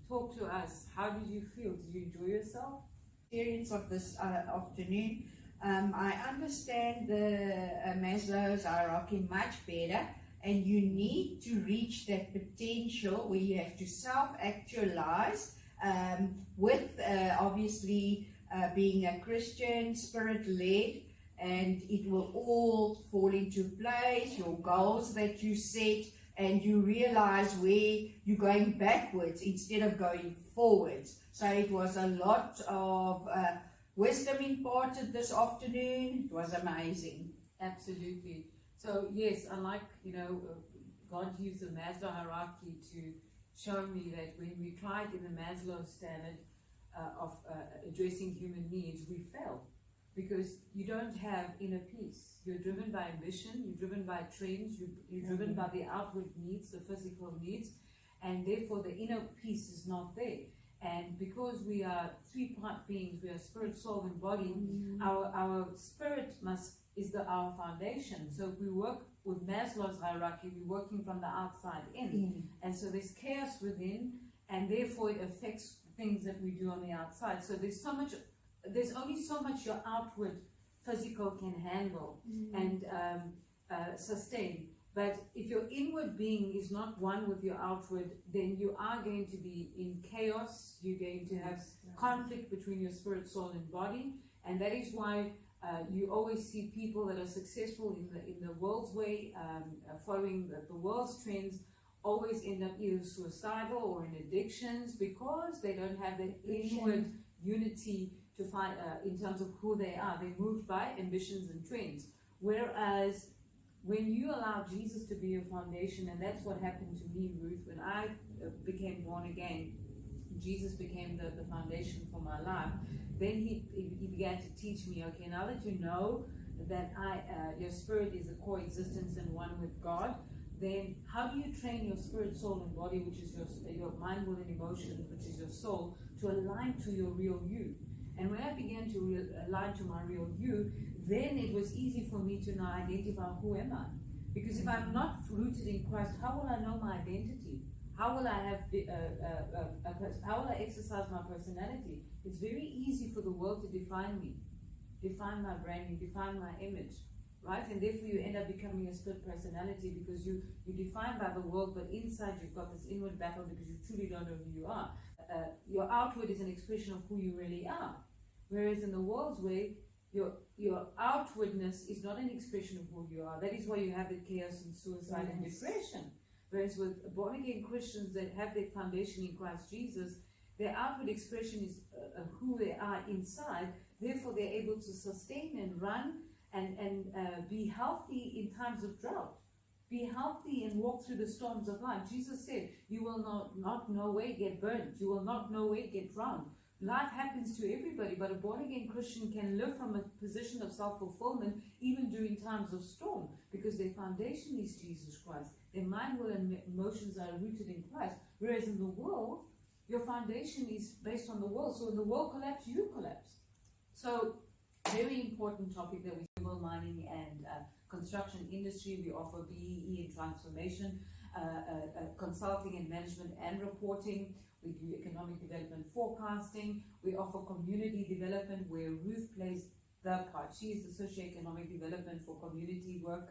talk to us. How did you feel? Did you enjoy yourself? Experience of this afternoon. I understand the Maslow's hierarchy much better, and you need to reach that potential where you have to self-actualize with obviously being a Christian, spirit-led, and it will all fall into place, your goals that you set, and you realize where you're going backwards instead of going forwards. So it was a lot of wisdom imparted this afternoon. It was amazing. Absolutely. So yes, unlike, God used the Maslow hierarchy to show me that when we tried in the Maslow standard of addressing human needs, we fell. Because you don't have inner peace. You're driven by ambition, you're driven by trends, you're driven by the outward needs, the physical needs, and therefore the inner peace is not there. And because we are three-part beings, we are spirit, soul, and body, our spirit is our foundation. So if we work with Maslow's hierarchy, we're working from the outside in. And so there's chaos within, and therefore it affects things that we do on the outside. So there's only so much your outward physical can handle and sustain. But if your inward being is not one with your outward, then you are going to be in chaos. You're going to have conflict between your spirit, soul, and body. And that is why you always see people that are successful in the world's way, following the world's trends, always end up either suicidal or in addictions, because they don't have that inward unity to find in terms of who they are. They're moved by ambitions and trends. Whereas when you allow Jesus to be your foundation, and that's what happened to me, Ruth, when I became born again, Jesus became the foundation for my life. Then he began to teach me, okay, now that you know that your spirit is a coexistence and one with God, then how do you train your spirit, soul, and body, which is your mind, will, and emotions, which is your soul, to align to your real you? And when I began to align to my real you, then it was easy for me to now identify who am I. Because if I'm not rooted in Christ, how will I know my identity? How will I have? How will I exercise my personality? It's very easy for the world to define me, define my branding, define my image, right? And therefore you end up becoming a split personality, because you're defined by the world, but inside you've got this inward battle because you truly don't know who you are. Your outward is an expression of who you really are. Whereas in the world's way, your outwardness is not an expression of who you are. That is why you have the chaos and suicide and depression. Whereas with born-again Christians that have their foundation in Christ Jesus, their outward expression is who they are inside. Therefore, they're able to sustain and run and be healthy in times of drought. Be healthy and walk through the storms of life. Jesus said, you will not no way get burnt. You will not no way get drowned. Life happens to everybody, but a born-again Christian can live from a position of self-fulfillment even during times of storm, because their foundation is Jesus Christ. Their mind, will, and emotions are rooted in Christ. Whereas in the world, your foundation is based on the world. So when the world collapses, you collapse. So, very important topic that we do, mining and construction industry. We offer BEE and transformation, consulting and management and reporting. We do economic development forecasting. We offer community development, where Ruth plays the part. She is the socioeconomic development for community work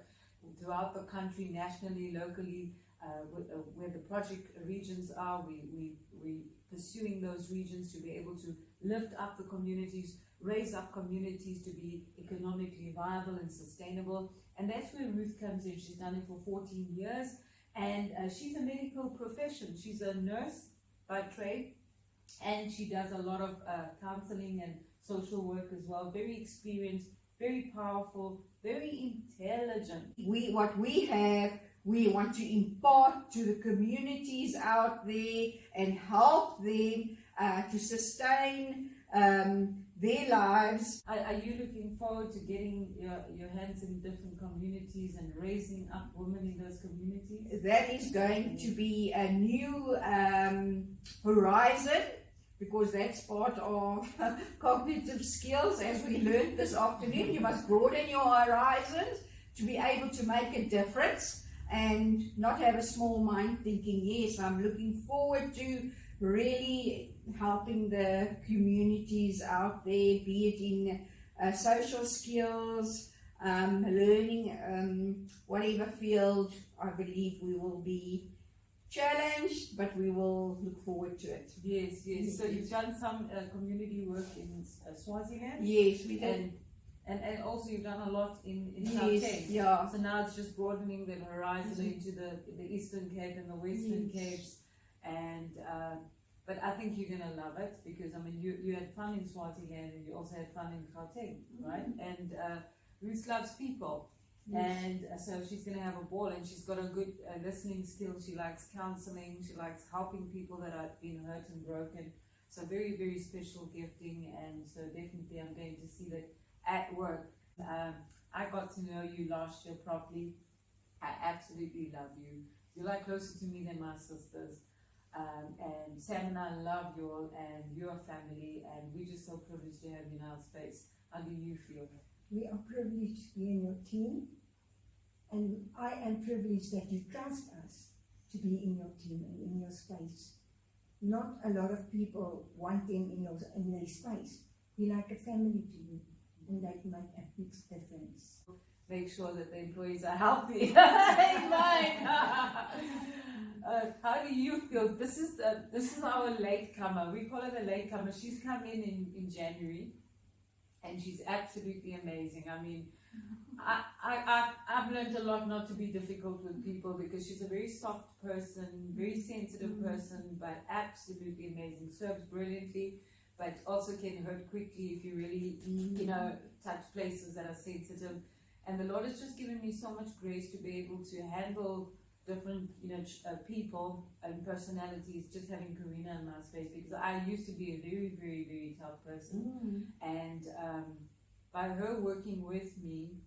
throughout the country, nationally, locally, where the project regions are. We pursuing those regions to be able to lift up the communities, raise up communities to be economically viable and sustainable. And that's where Ruth comes in. She's done it for 14 years, and she's a medical profession. She's a nurse by trade, and she does a lot of counseling and social work as well. Very experienced, very powerful, very intelligent. We want to impart to the communities out there and help them to sustain their lives. Are you looking forward to getting your hands in different communities and raising up women in those communities? That is going to be a new horizon, because that's part of cognitive skills, as we learned this afternoon. You must broaden your horizons to be able to make a difference and not have a small mind thinking, yes, I'm looking forward to really helping the communities out there, be it in social skills, learning, whatever field. I believe we will be challenged, but we will look forward to it. Yes, yes. So you've done some community work in Swaziland? Yes, we did. And also you've done a lot in Yes, Gauteng. yeah. So now it's just broadening the horizon into the Eastern Cape and the Western Capes. And but I think you're going to love it, because I mean you had fun in Swaziland and you also had fun in Gauteng, right? And Ruth loves people. And so she's going to have a ball, and she's got a good listening skill. She likes counseling, she likes helping people that have been hurt and broken. So very, very special gifting, and so definitely I'm going to see that at work. I got to know you last year properly. I absolutely love you. You're like closer to me than my sisters. And Sam and I love you all, and your family, and we're just so privileged to have you in our space. How do you feel? We are privileged to be in your team, and I am privileged that you trust us to be in your team and in your space. Not a lot of people want them in their space. We like a family to you, and that makes a big difference. Make sure that the employees are healthy. Amen. How do you feel? This is our latecomer. We call her the latecomer. She's come in January. And she's absolutely amazing. I mean, I've learned a lot not to be difficult with people, because she's a very soft person, very sensitive person, but absolutely amazing. Serves brilliantly, but also can hurt quickly if you really, touch places that are sensitive. And the Lord has just given me so much grace to be able to handle different, people and personalities, just having Karina in my space, because I used to be a very, very, very tough person. And by her working with me,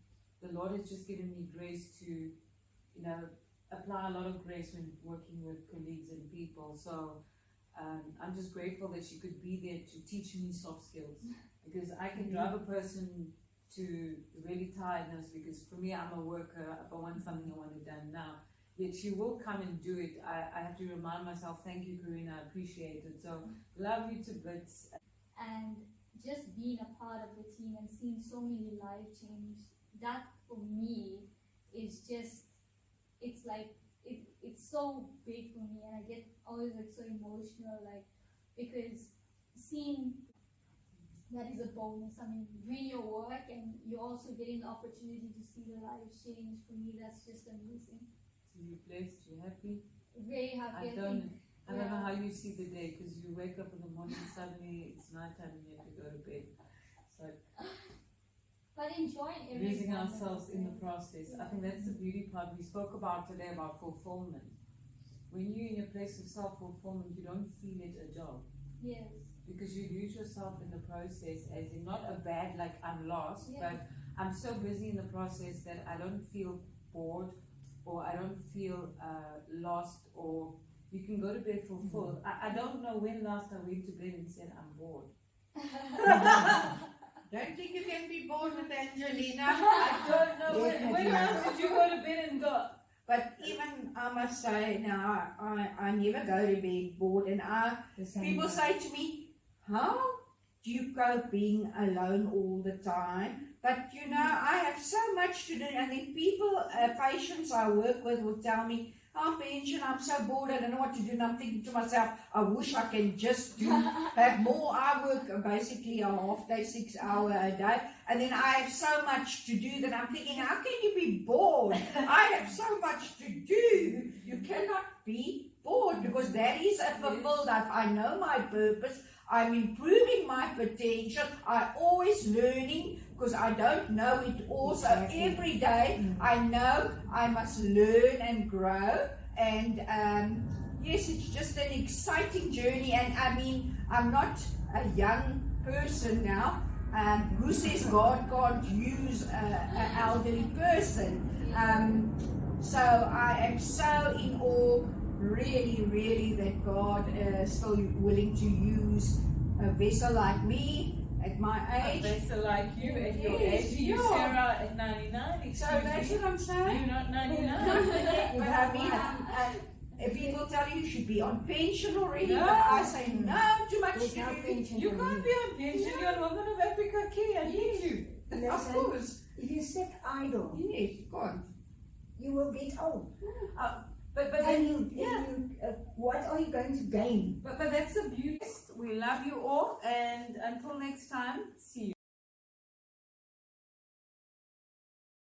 the Lord has just given me grace to, apply a lot of grace when working with colleagues and people. So I'm just grateful that she could be there to teach me soft skills, because I can drive a person to really tiredness, because for me, I'm a worker. If I want something, I want it done now. Yet she will come and do it. I have to remind myself, thank you, Karina, I appreciate it. So, love you to bits. And just being a part of the team and seeing so many lives change, that for me is just, it's like, it's so big for me, and I get always like so emotional, like, because seeing that is a bonus. I mean, doing your work and you're also getting the opportunity to see the lives change, for me, that's just amazing. You're blessed, you're happy. Very happy. I don't know how you see the day, because you wake up in the morning, suddenly it's nighttime and you have to go to bed. So, but enjoying every losing moment ourselves in the process. I think that's the beauty part. We spoke about today about fulfillment. When you're in a place of self-fulfillment, you don't feel it a job. Yes. Because you lose yourself in the process, as in not a bad, like I'm lost, but I'm so busy in the process that I don't feel bored, or I don't feel lost, or you can go to bed fulfilled. I don't know when last I went to bed and said I'm bored. Don't think you can be bored with Angelina. I don't know. When last did you go to bed and go? But even I must say now, I never go to bed bored, and people say to me, how do you cope being alone all the time? But I have so much to do, and then people, patients I work with will tell me, oh, pension, I'm so bored, I don't know what to do, and I'm thinking to myself, I wish I can just have more. I work basically a half day, 6 hour a day, and then I have so much to do that I'm thinking, how can you be bored? I have so much to do. You cannot be bored, because that is a fulfilled life. I know my purpose. I'm improving my potential. I'm always learning, because I don't know it all. So every day I know I must learn and grow. And yes, it's just an exciting journey. And I mean, I'm not a young person now. Who says God can't use an elderly person? So I am so in awe, really, really, that God is still willing to use a vessel like me at my age. A vessel like you at your age. You, Sarah, at 99. So that's what I'm saying. You're not 99. But I mean, People tell you should be on pension already, No. but I say no, too much There's to no do. pension You for can't be on pension. You're on Women of Africa Care. I need you. And they Of say, course, if you sit idle, yes, God. you will get old. But And yeah. what are you going to gain? But that's the beauty. We love you all, and until next time, see you.